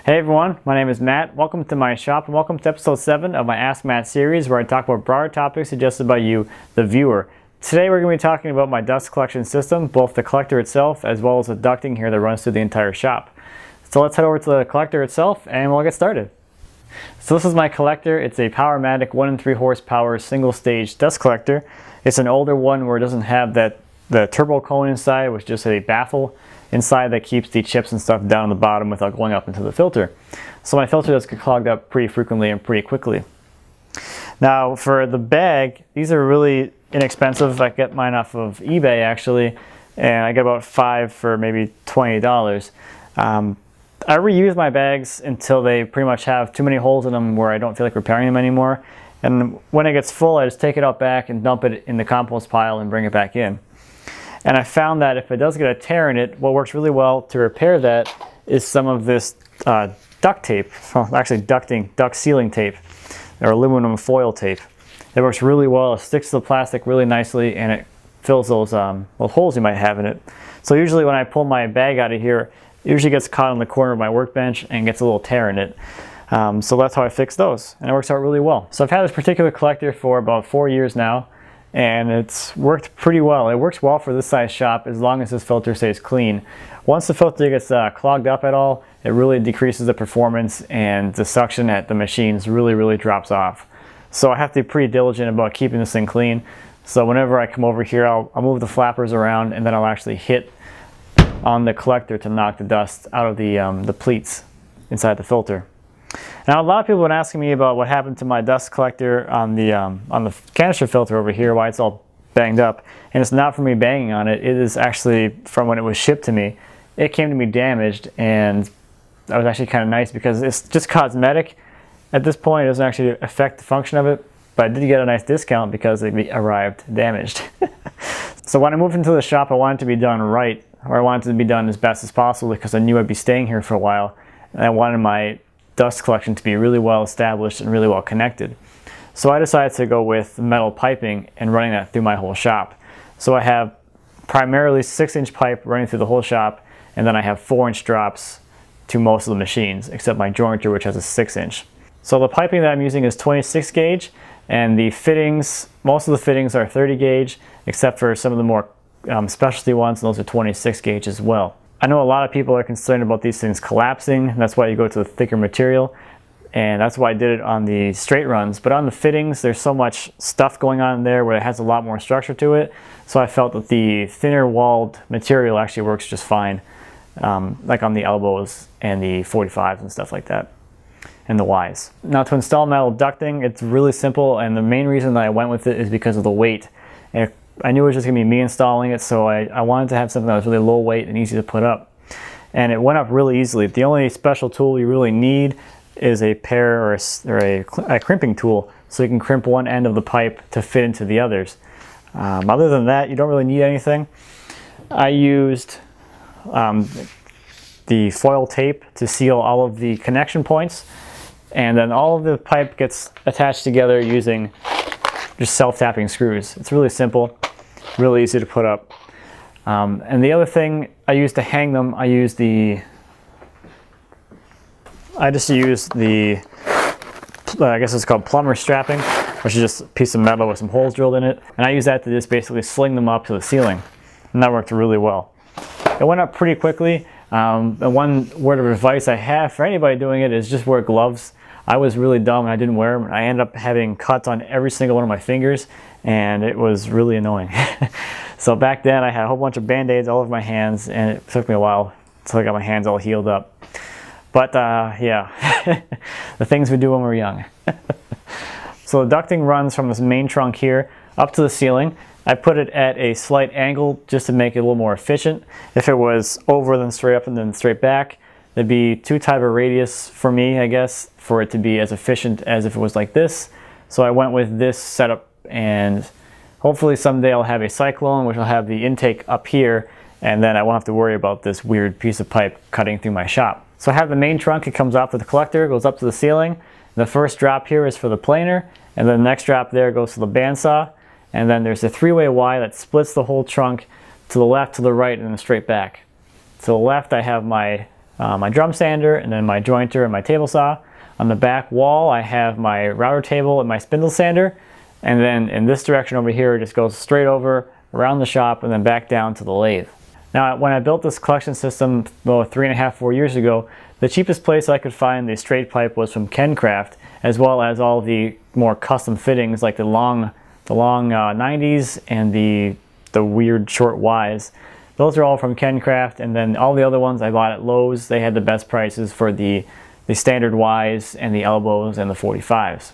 Hey everyone, my name is Matt. Welcome to my shop and welcome to episode 7 of my Ask Matt series where I talk about broader topics suggested by you, the viewer. Today we're going to be talking about my dust collection system, both the collector itself as well as the ducting here that runs through the entire shop. So let's head over to the collector itself and we'll get started. So this is my collector. It's a Powermatic 1 3 horsepower single stage dust collector. It's an older one where it doesn't have the turbo cone inside, which just has a baffle inside that keeps the chips and stuff down on the bottom without going up into the filter. So my filter does get clogged up pretty frequently and pretty quickly. Now for the bag, these are really inexpensive. I get mine off of eBay actually, and I get about 5 for maybe $20. I reuse my bags until they pretty much have too many holes in them where I don't feel like repairing them anymore. And when it gets full, I just take it out back and dump it in the compost pile and bring it back in. And I found that if it does get a tear in it, what works really well to repair that is some of this duct tape, well, actually duct sealing tape, or aluminum foil tape. It works really well. It sticks to the plastic really nicely and it fills those holes you might have in it. So usually when I pull my bag out of here, it usually gets caught on the corner of my workbench and gets a little tear in it. So that's how I fix those, and it works out really well. So I've had this particular collector for about 4 years now, and it's worked pretty well. It works well for this size shop as long as this filter stays clean. Once the filter gets clogged up at all, it really decreases the performance and the suction at the machines really drops off. So I have to be pretty diligent about keeping this thing clean. So whenever I come over here, I'll move the flappers around and then I'll actually hit on the collector to knock the dust out of the pleats inside the filter. Now a lot of people have been asking me about what happened to my dust collector on the canister filter over here, why it's all banged up. And it's not from me banging on it, it is actually from when it was shipped to me. It came to me damaged, and that was actually kind of nice because it's just cosmetic. At this point it doesn't actually affect the function of it, but I did get a nice discount because it arrived damaged. So when I moved into the shop, I wanted it to be done right, or I wanted it to be done as best as possible because I knew I'd be staying here for a while, and I wanted my dust collection to be really well established and really well connected. So I decided to go with metal piping and running that through my whole shop. So I have primarily 6-inch pipe running through the whole shop, and then I have 4-inch drops to most of the machines except my jointer, which has a 6-inch. So the piping that I'm using is 26 gauge, and the fittings, most of the fittings are 30 gauge except for some of the more specialty ones, and those are 26 gauge as well. I know a lot of people are concerned about these things collapsing, and that's why you go to the thicker material, and that's why I did it on the straight runs. But on the fittings, there's so much stuff going on there where it has a lot more structure to it, so I felt that the thinner walled material actually works just fine, like on the elbows and the 45s and stuff like that, and the Ys. Now to install metal ducting, it's really simple, and the main reason that I went with it is because of the weight. And I knew it was just going to be me installing it, so I wanted to have something that was really low weight and easy to put up. And it went up really easily. The only special tool you really need is a pair or a crimping tool, so you can crimp one end of the pipe to fit into the others. Other than that, you don't really need anything. I used the foil tape to seal all of the connection points, and then all of the pipe gets attached together using just self-tapping screws. It's really simple, really easy to put up. And the other thing I use to hang them, I just use the, I guess it's called plumber strapping, which is just a piece of metal with some holes drilled in it. And I use that to just basically sling them up to the ceiling. And that worked really well. It went up pretty quickly. And one word of advice I have for anybody doing it is just wear gloves. I was really dumb and I didn't wear them. I ended up having cuts on every single one of my fingers, and it was really annoying. So back then I had a whole bunch of band-aids all over my hands, and it took me a while until I got my hands all healed up. But yeah, the things we do when we're young. So the ducting runs from this main trunk here up to the ceiling. I put it at a slight angle just to make it a little more efficient. If it was over then straight up and then straight back, there'd be too tight of a radius for me, I guess, for it to be as efficient as if it was like this. So I went with this setup, and hopefully someday I'll have a cyclone, which will have the intake up here, and then I won't have to worry about this weird piece of pipe cutting through my shop. So I have the main trunk, it comes off with the collector, goes up to the ceiling. The first drop here is for the planer, and then the next drop there goes to the bandsaw. And then there's a 3-way Y that splits the whole trunk to the left, to the right, and then straight back. To the left I have my my drum sander, and then my jointer and my table saw. On the back wall, I have my router table and my spindle sander. And then in this direction over here, it just goes straight over, around the shop, and then back down to the lathe. Now, when I built this collection system about 3.5, 4 years ago, the cheapest place I could find the straight pipe was from Kencraft, as well as all the more custom fittings like the long 90s and the weird short Ys. Those are all from Kencraft, and then all the other ones I bought at Lowe's. They had the best prices for the standard Ys and the elbows and the 45s.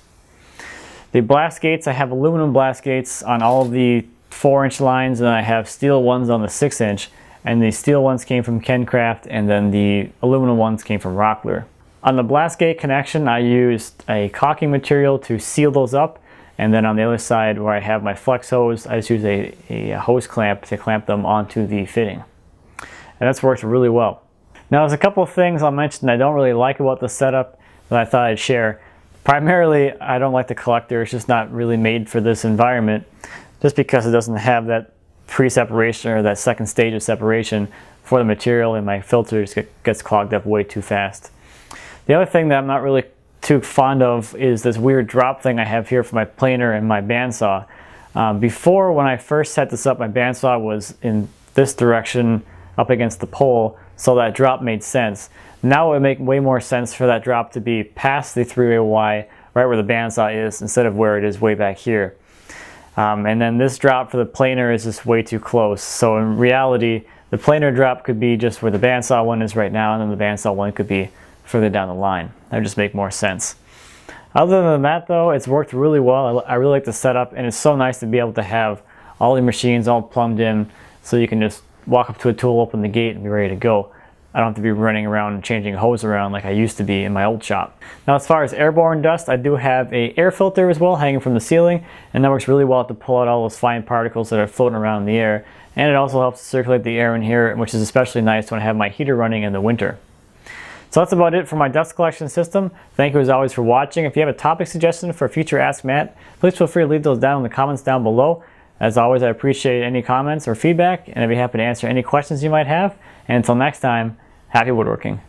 The blast gates, I have aluminum blast gates on all of the 4-inch lines, and I have steel ones on the 6-inch. And the steel ones came from Kencraft, and then the aluminum ones came from Rockler. On the blast gate connection, I used a caulking material to seal those up, and then on the other side where I have my flex hose, I just use a hose clamp to clamp them onto the fitting. And that's worked really well. Now there's a couple of things I'll mention I don't really like about the setup that I thought I'd share. Primarily, I don't like the collector. It's just not really made for this environment, just because it doesn't have that pre-separation or that second stage of separation for the material, and my filter just gets clogged up way too fast. The other thing that I'm not really too fond of is this weird drop thing I have here for my planer and my bandsaw. Before, when I first set this up, my bandsaw was in this direction up against the pole, so that drop made sense. Now it would make way more sense for that drop to be past the 3-way Y, right where the bandsaw is, instead of where it is way back here. And then this drop for the planer is just way too close. So in reality, the planer drop could be just where the bandsaw one is right now, and then the bandsaw one could be further down the line. That would just make more sense. Other than that though, it's worked really well. I really like the setup, and it's so nice to be able to have all the machines all plumbed in, so you can just walk up to a tool, open the gate, and be ready to go. I don't have to be running around and changing a hose around like I used to be in my old shop. Now, as far as airborne dust, I do have an air filter as well hanging from the ceiling, and that works really well to pull out all those fine particles that are floating around in the air. And it also helps circulate the air in here, which is especially nice when I have my heater running in the winter. So that's about it for my dust collection system. Thank you as always for watching. If you have a topic suggestion for a future Ask Matt, please feel free to leave those down in the comments down below. As always, I appreciate any comments or feedback, and I'd be happy to answer any questions you might have. And until next time, happy woodworking.